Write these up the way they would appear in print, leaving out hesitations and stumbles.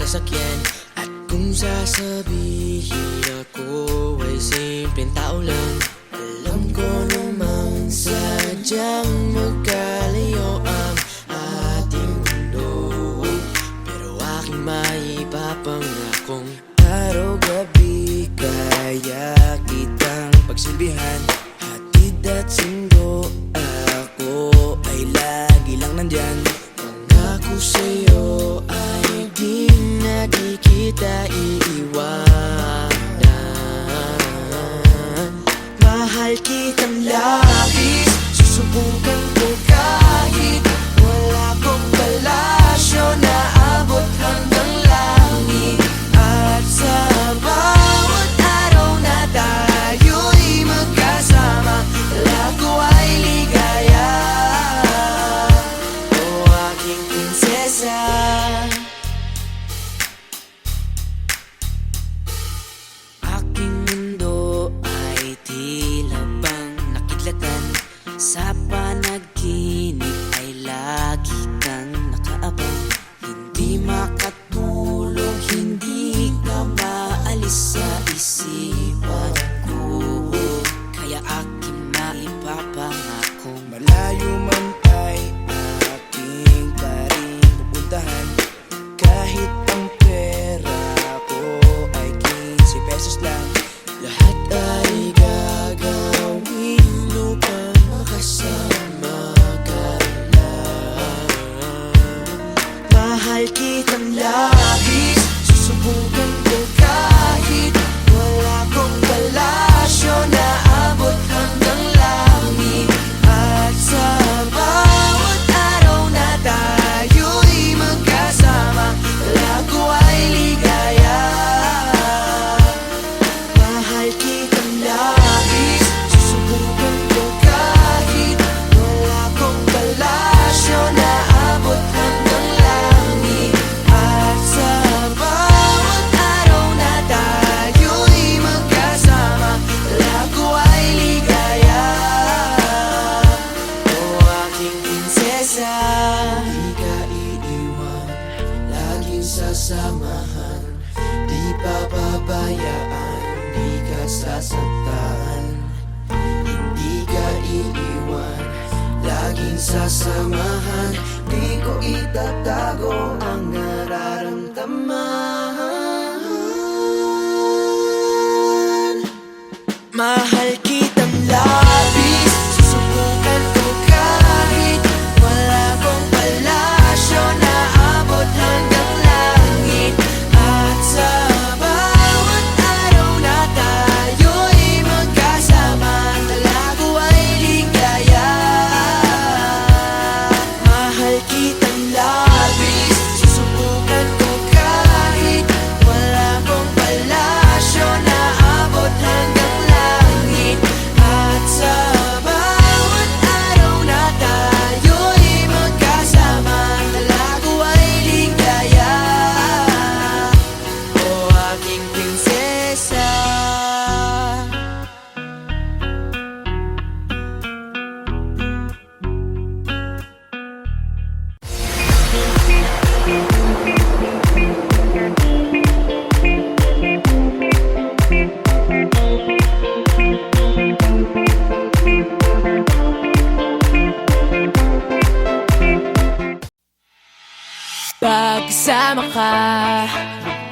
sasakyan. At kung sasabihin ako ay simpleng tao lang, alam ko namang sadyang magkalayo ang ating mundo. Pero aking maipapangakong araw-gabi kaya kitang pagsilbihan. Hatid at sundo, ako ay lagi lang nandyan. Pangako sa'yo ay di na di kita iiwanan. Mahal kitang labis, susubukan ko kahit wala kong palasyo na abot hanggang langit. At sa bawat araw na tayo'y magkasama, lago ay ligaya. O aking prinsesa, aking mundo ay tila bang nakidlatan. Sa panaginip ay lagi kang nakaabang. Hindi makatulog, hindi ka maalis sa isipan ko. Kaya aking maipapangakong malayo man ay aking pa rin pupuntahan. Kahit ang pera ko ay 15 pesos lang, lahat ay gagawin upang makasama ka lang. Mahal kitang labis, susubukan ko kahit wala kong palasyo na abot hanggang langit. At sa bawat araw na tayo'y magkasama, lago ay ligaya. Mahal kitang labis, susubukan ko kahit wala kong palasyo na abot hanggang langit. At sa bawat araw na tayo'y magkasama, lago ay ligaya. O aking prinsesa, di ka iiwan, laging sasamahan. Di papabayaan, di ka sasaktan. Hindi ka iiwan, laging sasamahan. Di ko itatago ang nararamdaman. Mahal kitang labis, susubukan ko kahit wala kong palasyo na abot hanggang langit. At sa bawat araw na tayo'y magkasama, lago ay ligaya. Mahal kitang labis, susubukan ko kahit wala kong palasyo na abot hanggang langit. At sa bawat araw na tayo'y magkasama, lago ay ligaya. O aking prinsesa, pagkasama ka,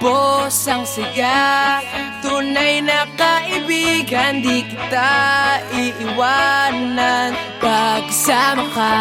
lubos ang saya. Tunay na kaibigan, di kita iiwanan. Pagkasama ka,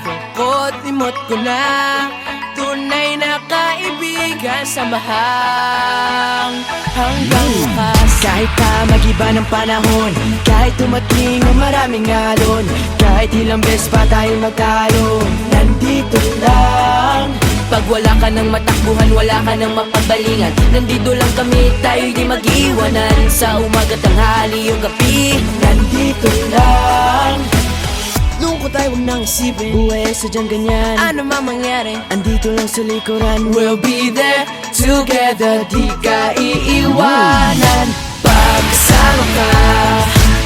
lungkot limot ko na. Tunay na kaibigan, samahang hanggang wakas. Kahit pa mag-iba ng panahon, kahit tumating ang maraming alon, kahit ilang beses pa tayo magtalo, nandito lang. Pag wala ka ng matakbuhan, wala ka ng mapagbalingan, nandito lang kami, tayo'y di mag-iwanan. Sa umaga, tanghali, o gabi, nandito lang. Lungkot ay huwag nang isipin, buhay sadyang ganyan. Ano man mangyari, andito lang sa likuran. We'll be there together, di ka iiwanan. Pagkasama ka,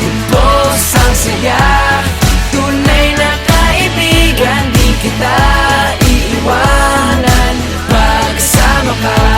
lubos ang saya. Tunay na kaibigan, di kita iiwanan. Pagkasama ka,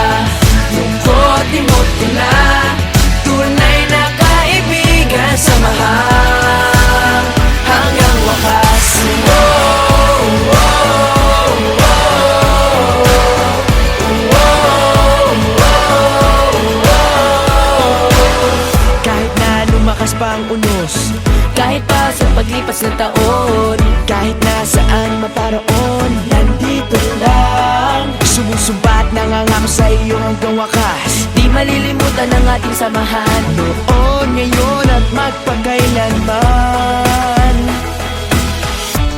lipas na taon. Kahit nasaan maparoon, nandito lang. Sumusumpa at nangangako sa iyo hanggang wakas. Di malilimutan ang ating samahan. Noon, ngayon at magpakailanman.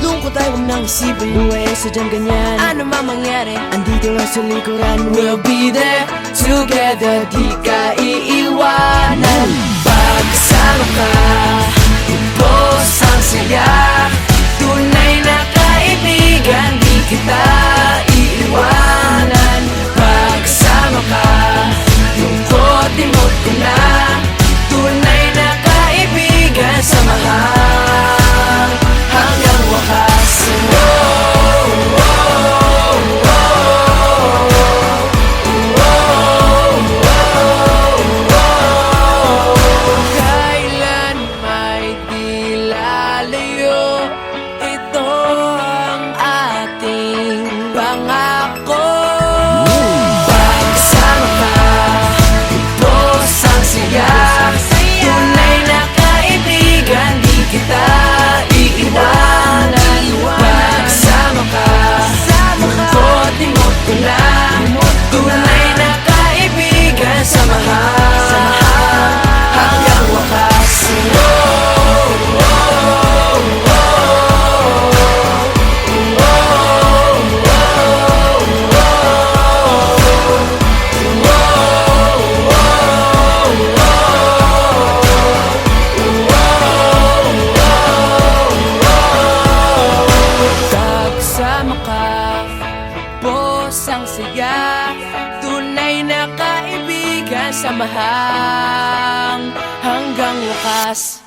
Lungkot ay huwag nang isipin, buhay sadyang ganyan. Ano mang mangyari, Andito lang sa likuran mo. we'll be there together, di ka iiwanan. Pagkasama ka, ubos ang saya. Tunay na kaibigan, di kita iiwanan. Pagkasama ka, lungkot imot ko na. Tunay na kaibigan, samahan hanggang wakas. Kailan may di lalayo, ito ang ating pangako. Pagkasama ka, ubos ang saya. Tunay na kaibigan, di kita iiwanan. Pagkasama ka, lungkot imot ko na. Tunay na kaibigan, samahan hanggang wakas. Pagkasama ka, ubos ang saya. Tunay na kaibigan, samahan hanggang wakas.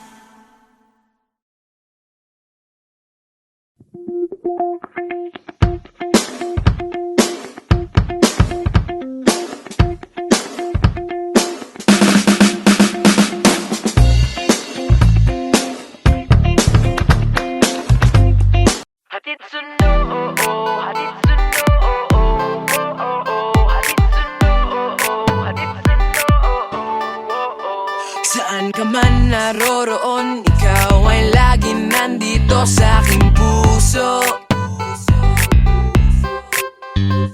Hatid sundo, oh oh, hatid sundo, oh oh, oh oh, oh, hatid sundo, oh oh, hatid sundo, oh oh, oh. Saan ka man naroroon, ikaw ay lagi nandito sa aking puso.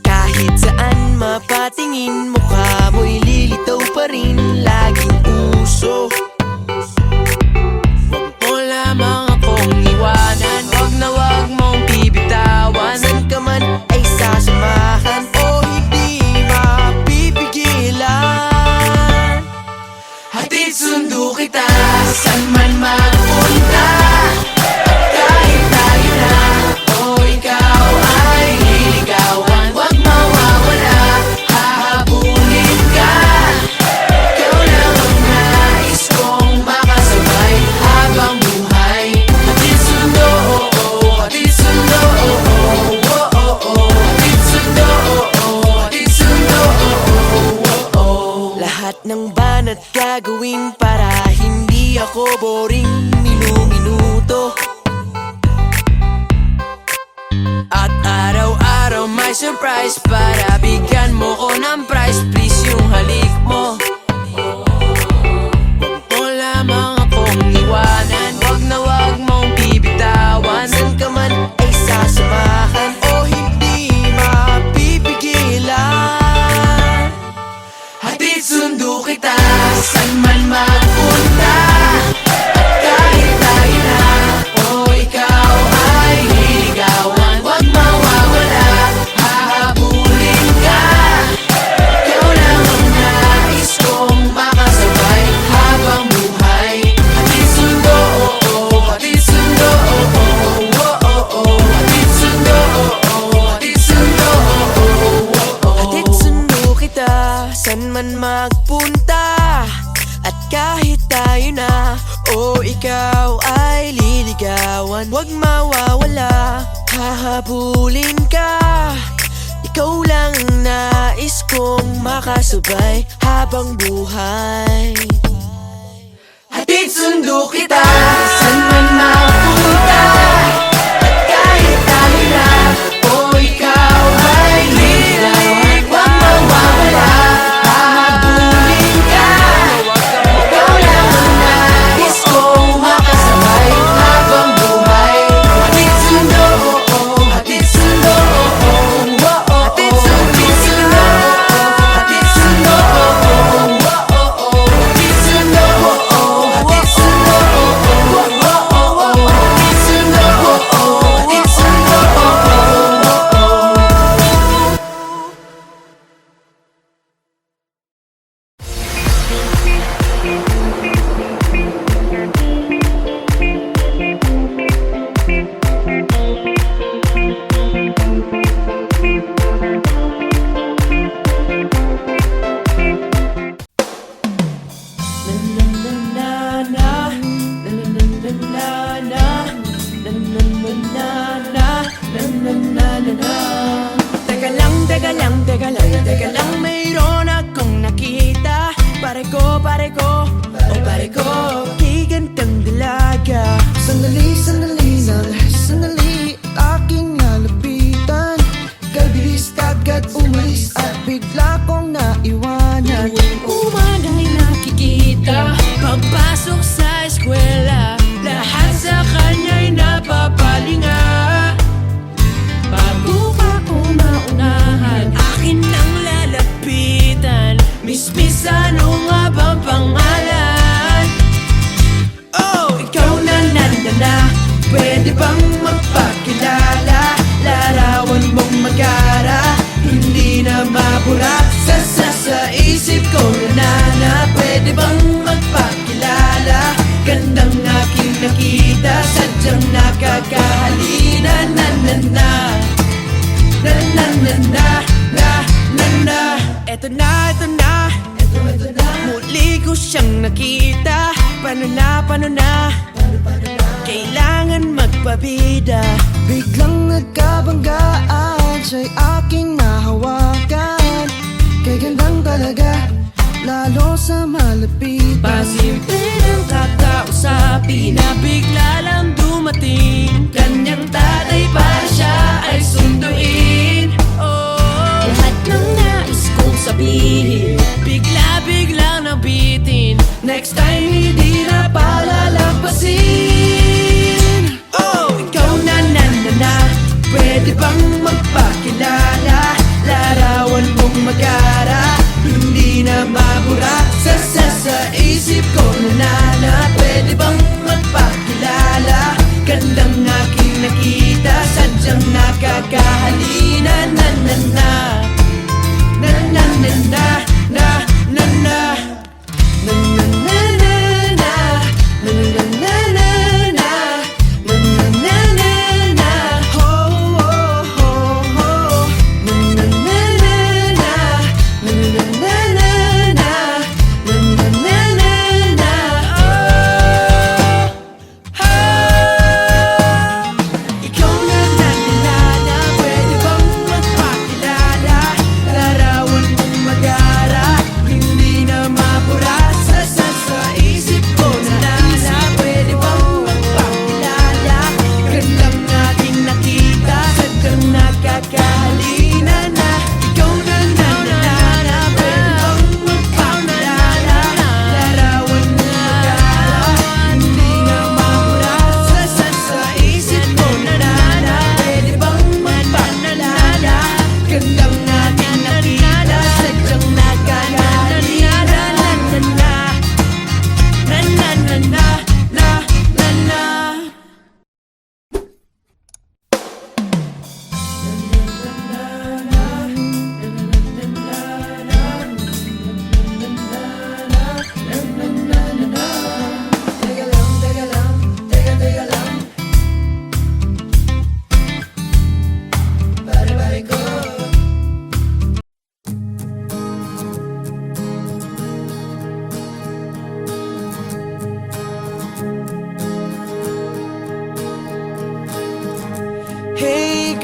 Kahit saan mapatingin, mukha mo'y lilitaw pa rin, laging uso. Huwag mo lamang akong iwanan, wag na wag mong bibitawan. Saan ka man ay sasamahan o hindi mapipigilan. Hatid sundo kita, saan man magpunta. Kahit tayo na, o ikaw ay liligawan. Huwag mawawala, hahabulin ka. Ikaw lang ang nais kong makasabay habang buhay. Hatid sundo, oh oh, hatid sundo, oh oh, oh oh, oh. Hatid sundo, oh oh, hatid sundo, oh oh, oh oh. Lahat ng banat gagawin para hindi ako boring minuto. At araw-araw may surprise para bigyan mo ko ng prize. Please yung halik mo. Huwag mo lamang akong iwanan, wag na wag mong bibitawan. Saan ka man ay sasamahan o hindi mapipigilan. Hatid sundo kita, saan man magpunta. At kahit tayo na, o ikaw ay liligawan. Huwag mawawala, hahabulin ka. Ikaw lang ang nais kong makasabay habang buhay. Hatid sundo, oh oh, hatid sundo, oh oh, oh oh, oh. Hatid sundo, oh oh, hatid sundo, oh oh, oh oh. Hatid sundo kita, saan man magpunta. At kahit tayo na, o ikaw ay liligawan. Huwag mawawala, hahabulin ka. Ikaw lang ang nais kong makasabay habang buhay. Hatid sundo kita, saan man mapunta. At kahit tayo na, o ikaw ay liligawan. Huwag mawawala, hahabulin ka. Ikaw lang ang nais kong makasabay habang buhay. teka lang, mayroon akong nakita. Pare ko, oh pare ko, kay gandang dalaga. Sandali lang, sandali, aking nalapitan. Kay bilis agad umalis at bigla kong naiwanan. Umana'y nakikita pagpasok sa eskwela, lahat sa kanya'y napapalinga. Bago pa ko maunahan, akin ang lalapitan. Miss, ano nga bang pangalan? Oh, ikaw na, pwede bang magpakilala? Larawan mong magara, hindi na mabura sa isip ko na pwede bang magpakilala? Gandang aking nakita, sadyang nakakahalina. Eto na, muli ko siyang nakita. Paano na? Kailangan magpabida. Biglang nagkabanggaan, siya'y aking nahawakan. Kay gandang talaga, lalo sa malapit. Pasimple ng kakausapin na bigla lang dumating. Kanyang tatay para siya ay sunduin. Oh, lahat ng nais kong sabihin, bigla nabitin. Next time hindi na palalampasin. Oh, ikaw na, pwede bang magpakilala? Larawan mong magara, hindi na mabura sa isip ko na pwede bang magpakilala? Gandang aking nakita, sadyang nakakahalina.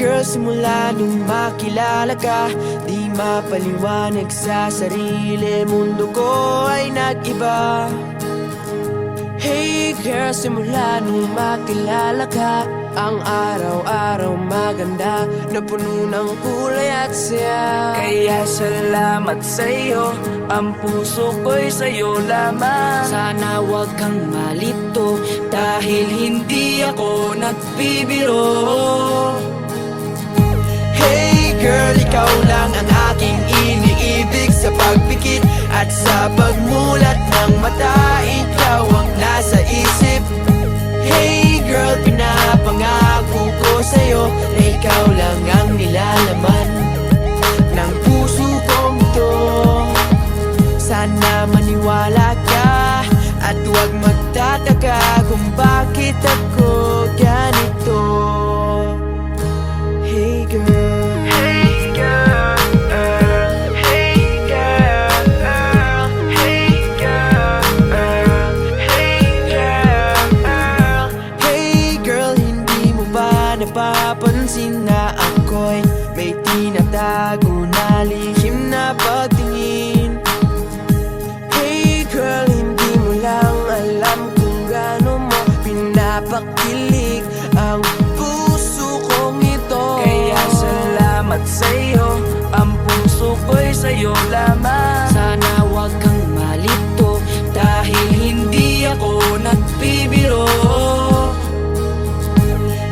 girl, simula nung makilala ka, di mapaliwanag sa sarili, mundo ko ay nag-iba. Hey girl, simula nung makilala ka, ang araw-araw maganda, na puno ng kulay at saya. Kaya salamat sa'yo, ang puso ko'y sa'yo lamang. Sana wag kang malito, dahil hindi ako nagbibiro. Hey girl, ikaw lang ang aking iniibig, sa pagpikit at sa pagmulat ng mata, ikaw ang nasa isip. Hey girl, pinapangako ko sa'yo na ikaw lang ang nilalaman ng puso kong to. Sana maniwala ka at huwag magtataka kung bakit ako ganito. Hey girl, hey girl, hey girl, hey girl. puso ko'y sa'yo lamang. Sana wag kang malito dahil hindi ako nagbibiro.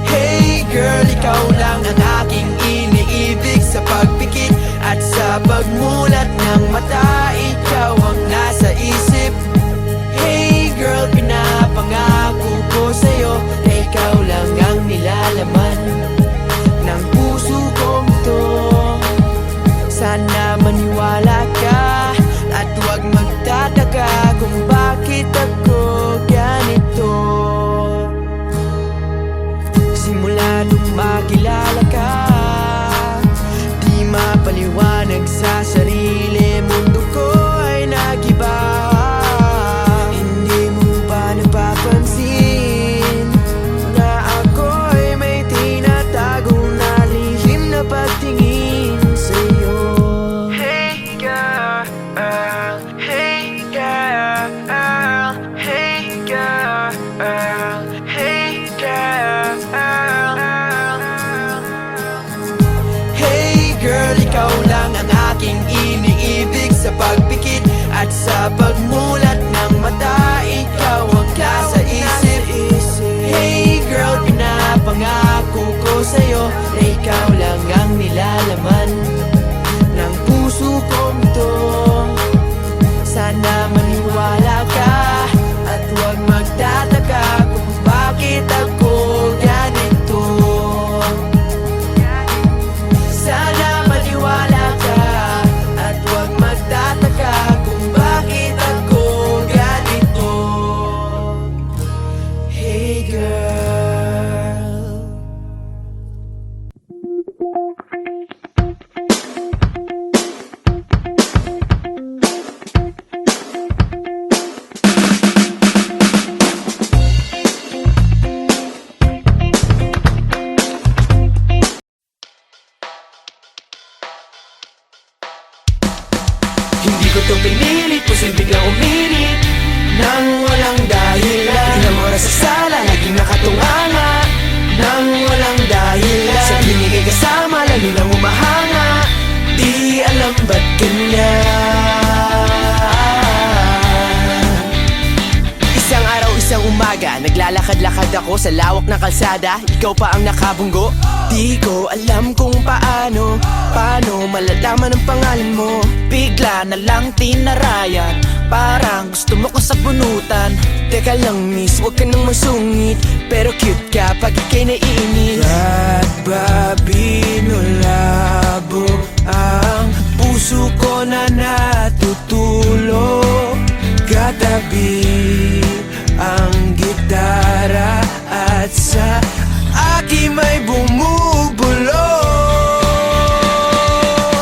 Hey girl, ikaw lang ang aking iniibig. Sa pagpikit at sa pagmulat ng mata, ikaw ang nasa isip. Hey girl, pinapangako ko sa'yo na ikaw lang ang nilalaman ng puso kong to. Sana maniwala ka at huwag magtataka kung bakit ako ganito. Simula nung makilala ka, di mapaliwanag sa sarili, mundo ko ay nagiba. Hindi mo ba napapansin na ako ay may tinatago na lihim na pagtingin sa'yo? Hey girl, hey girl, hey girl, hey girl. Hey girl, ikaw lang ang aking iniibig. Sa pagpikit at sa pagmulat ng mata, ikaw ang nasa isip. Hey girl, pinapangako ko sa'yo na ikaw lang ang nilalaman ng puso kong to. Sana maniwala ka at huwag magtataka kung bakit ako ganito. Sana maniwala ka at huwag magtataka kung bakit ako ganito. Hey girl. Hindi ko to pinilit, posibleng lang uminit nang walang dahilan. Ilang oras sa sala, laging nakatunganga nang walang dahilan. Sa binigay kasama, lalo lang umahanga. Di alam ba't ganyan. Isang araw, isang umaga, naglalakad-lakad ako sa lawak ng kalsada. Ikaw pa ang nakabunggo. Di ko alam kung paano malalaman ang pangalan mo. Bigla na lang tinarayan, parang gusto mo kong sabunutan. Teka lang miss, huwag ka nang masungit, pero cute ka pag ika'y naiinit. Ba't ba binulabo ang puso ko na natutulog? Katabi ang gitara at sa aking may bumubulong.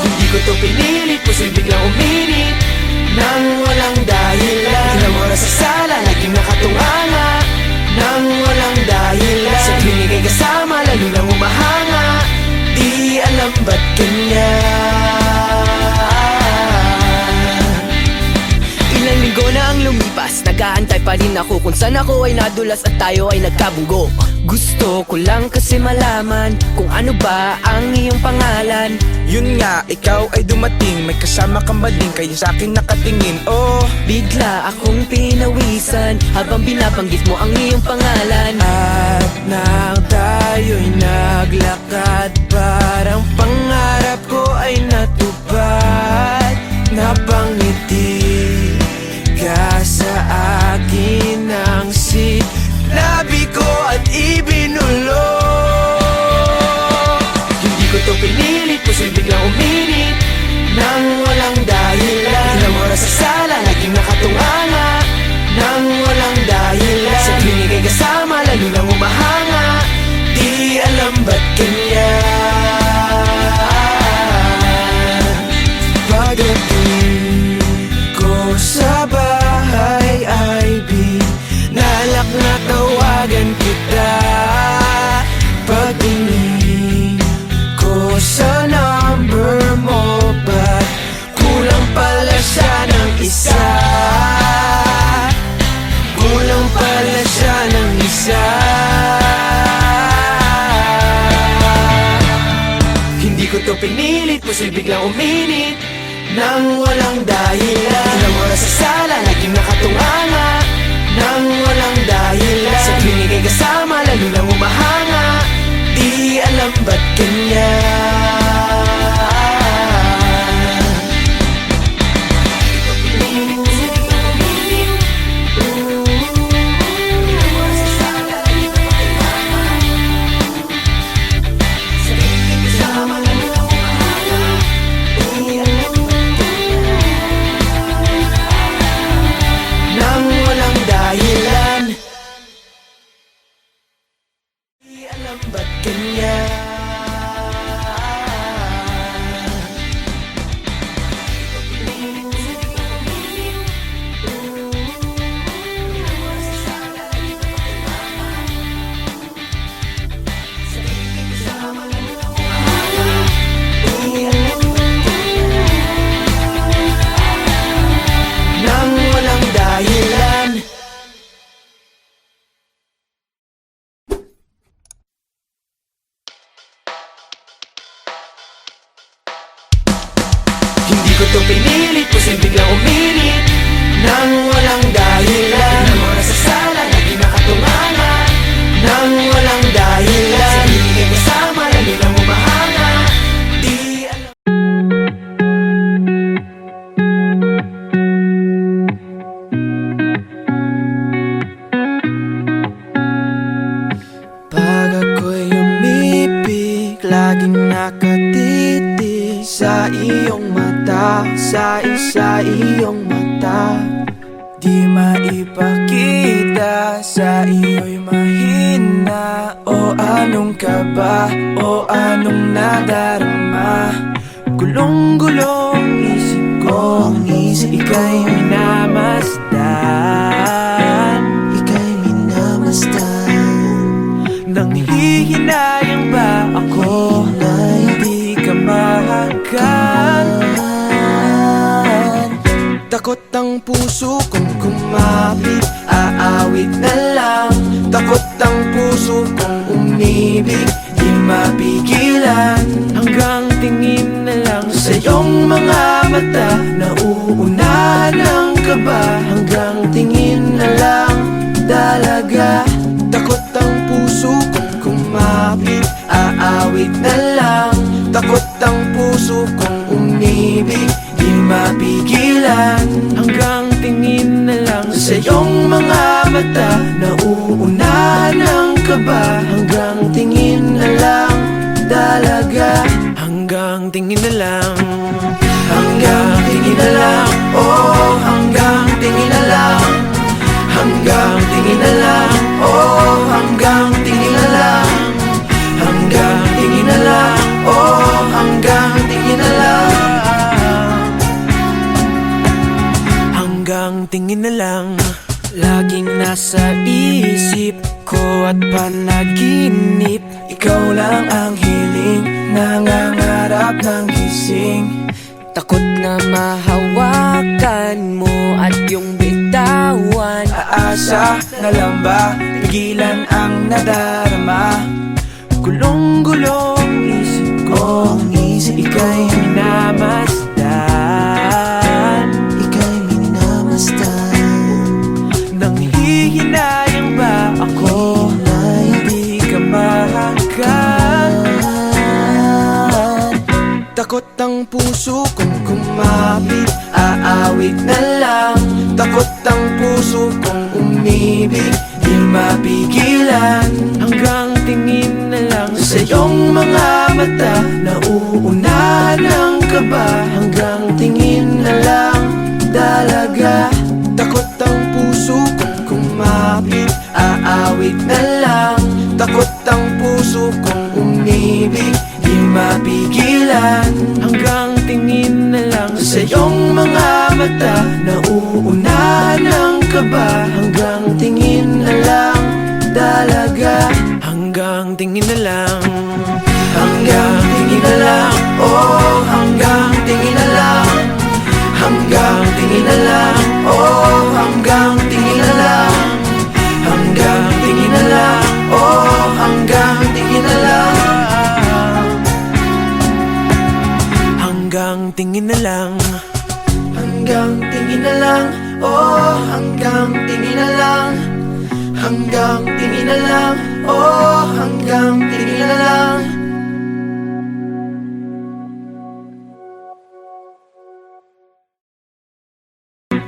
Hindi ko to pinilit, posibleng lang uminit nang walang dahilan. Ilang oras sa sala, laging nakatunganga nang walang dahilan. Sa binigay kasama, lalo lang umahanga. Di alam ba't ganyan. Ilang linggo na ang lumipas, nag-aantay pa rin ako kung saan ako ay nadulas at tayo ay nagkabunggo. Gusto ko lang kasi malaman kung ano ba ang iyong pangalan. Yun nga, ikaw ay dumating, may kasama kang bading, kaya sa akin nakatingin. Oh, Bigla akong pinawisan habang binabanggit mo ang iyong pangalan. At nang tayo'y naglakad, parang pangarap ko ay natupad. Napangiti ka sa akin ng sinabi ko at ibinulong. Hindi ko to pinilit, posibleng lang uminit nang walang dahilan. Ilang oras sa sala, laging nakatunganga nang walang dahilan. Sa binigay kasama, lalo lang umahanga. Di alam ba't ganyan. Pagdating ko sa bahay ay binalak na tawagan kita. Pagtingin ko sa number mo, ba't kulang pala siya ng isa? posibleng biglang uminit nang walang dahilan. Ilang oras sa sala, laging nakatunganga nang walang dahilan. Sa binigay kasama, lalo lang umahanga, di alam ba't ganyan. Nang walang dahilan, di alam ba't ganyan. Nang walang dahilan. Hindi ko to pinilit, posibleng biglang uminit nang walang dahilan. Ilang oras sa sala, laging nakatunganga nang walang dahilan. Sa binigay kasama, lalo lang umahanga, di alam. Pag ako'y umibig, laging nakatitig sa iyong mata, sa iyong mata. Di maipakita, sa iyo'y mahina. O anong kaba, o anong nadarama. Gulong-gulong isip ko, ika'y minamasdan, ika'y minamasdan. Nang hihinayang ba ako na hindi ka mahagkan? Takot ang puso kong kumapit, aawit na lang. Takot ang puso kong umibig, di mapigilan. Hanggang tingin na lang sa iyong mga mata, nauunahan ng kaba. Hanggang tingin na lang talaga. Takot ang puso kong kumapit, aawit na lang. Takot ang puso kong umibig, di mapigilan. Hanggang tingin na lang sa iyong mga mata, nauunahan ng kaba. Hanggang tingin na lang talaga. Hanggang tingin na lang. Hanggang tingin na lang. Oh, hanggang tingin na lang. Hanggang tingin na lang. Oh, hanggang tingin na lang. Hanggang tingin na lang. Oh, hanggang tingin na lang. Hanggang tingin na lang. Laging nasa isip ko at panaginip, ikaw lang ang hiling, nangangarap ng gising. Takot na mahawakan mo at yung bitawan. Aasa na lang ba, pigilan ang nadarama. Gulong-gulong isip ko, ika'y minamasdan, ika'y minamasdan. Nang hihinayang ba ako na hindi ka mahagkan? Takot ang puso kong kumapit, aawit na lang. Takot ang puso kong umibig, di mapigilan. Hanggang tingin na lang sa iyong mga mata, nauunahan ng kaba. Hanggang tingin na lang talaga. Takot ang puso kong kumapit, aawit na lang. Takot ang puso kong umibig, di mapigilan. Hanggang tingin na lang sa iyong mga mata, nauunahan ng kaba. Hanggang tingin na lang talaga. Hanggang tingin na lang. Hanggang tingin na lang. Oh, hanggang tingin na lang. Hanggang tingin na lang. Oh, hanggang tingin na lang. Hanggang tingin na lang. Oh, hanggang tingin na lang. Hanggang tingin na lang, oh, hanggang tingin na lang. Hanggang tingin na lang, oh, hanggang tingin na lang.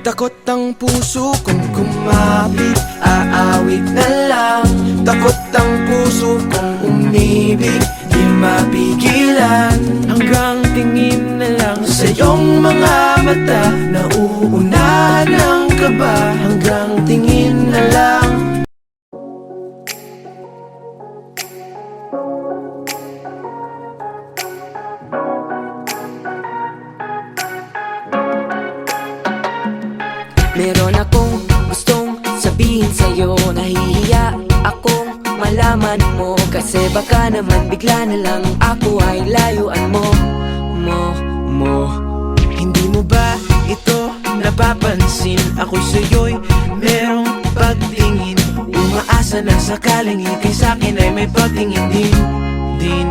Takot ang puso kong kumapit, aawit na lang. Takot ang puso kong umibig, di mapigilan. Hanggang tingin na lang sa iyong mga mata, nauunahan ng kaba. Hanggang tingin na lang. Meron akong gustong sabihin sa'yo, nahihiya akong malaman mo. Kasi baka naman bigla na lang ako ay layuan mo. Hindi mo ba ito napapansin? Ako sa'yo'y merong pagtingin. Umaasa na sakaling ikay sa'kin ay may pagtingin din.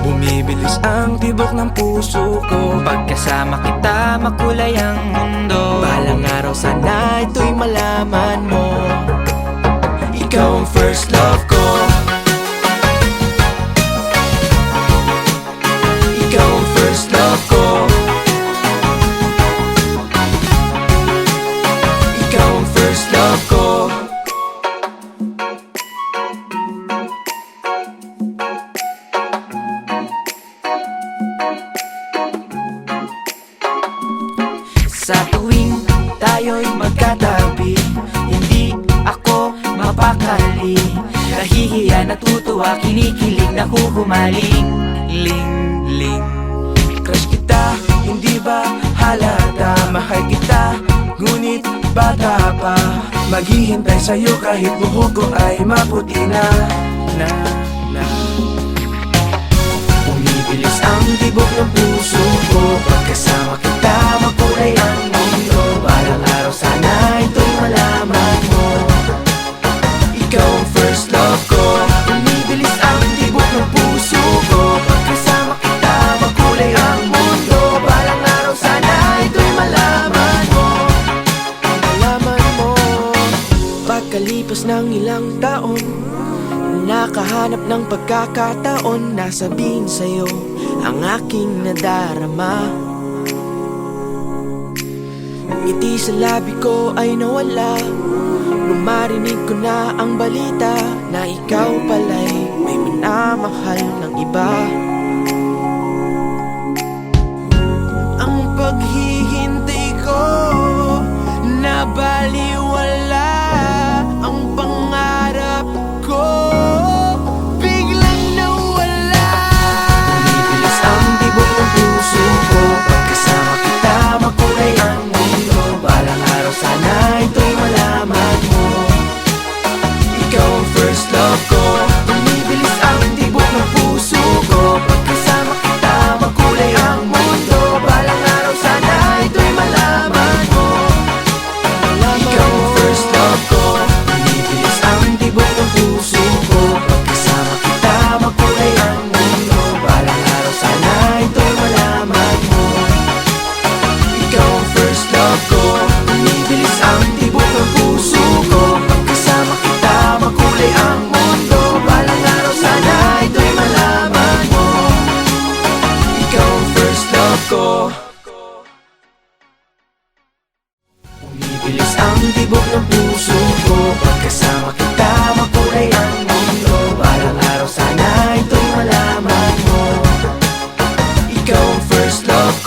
Bumibilis ang tibok ng puso ko, pagkasama kita makulay ang mundo. Balang araw sana ito'y malaman mo, ikaw ang first love ko. Ikaw ang first love ko. Ikaw ang first love ko. Sa tuwing tayo'y magkatabi, hindi ako mapakali. Nahihiya, natutuwa, kinikilig, nakukumaling. Ling. Crush kita, hindi ba halata? Mahal kita, ngunit bata pa. Maghihintay sa'yo kahit buhok ko ay maputi na. Bumibilis ang tibok ng puso ko, pagkasama kita makulay ang mundo. Balang araw sana ito'y malaman mo, ikaw ang first love ko. Bumibilis ang tibok ng puso ko, pagkasama kita makulay ang mundo. Balang araw sana ito'y malaman mo. Pagkalipas ng ilang taon, nakahanap ng pagkakataon na sabihin sa'yo ang aking nadarama. Ngiti sa labi ko ay nawala nung marinig ko na ang balita na ikaw pala'y may minamahal ng iba. Ang paghihintay ko na baliwala, ang pangarap ko biglang nawala. Bumibilis ang tibok ng puso ko, pagkasama kita makulay ang mundo. Balang araw sana ito'y malaman mo, ikaw ang first love ko. Bumibilis ang tibok ng puso ko, pagkasama kita makulay ang mundo. Balang araw sana ito'y malaman mo, ikaw ang first love ko. Bumibilis ang tibok ng puso ko, pagkasama kita makulay ang mundo. Balang araw sana ito'y malaman mo, ikaw ang first love ko. Bumibilis ang tibok ng puso ko, pagkasama kita makulay ang mundo. Balang araw sana ito'y malaman mo, ikaw ang first love ko. Bumibilis ang tibok ng puso ko, pagkasama kita makulay ang mundo. Balang araw sana ito'y malaman mo, ikaw ang first love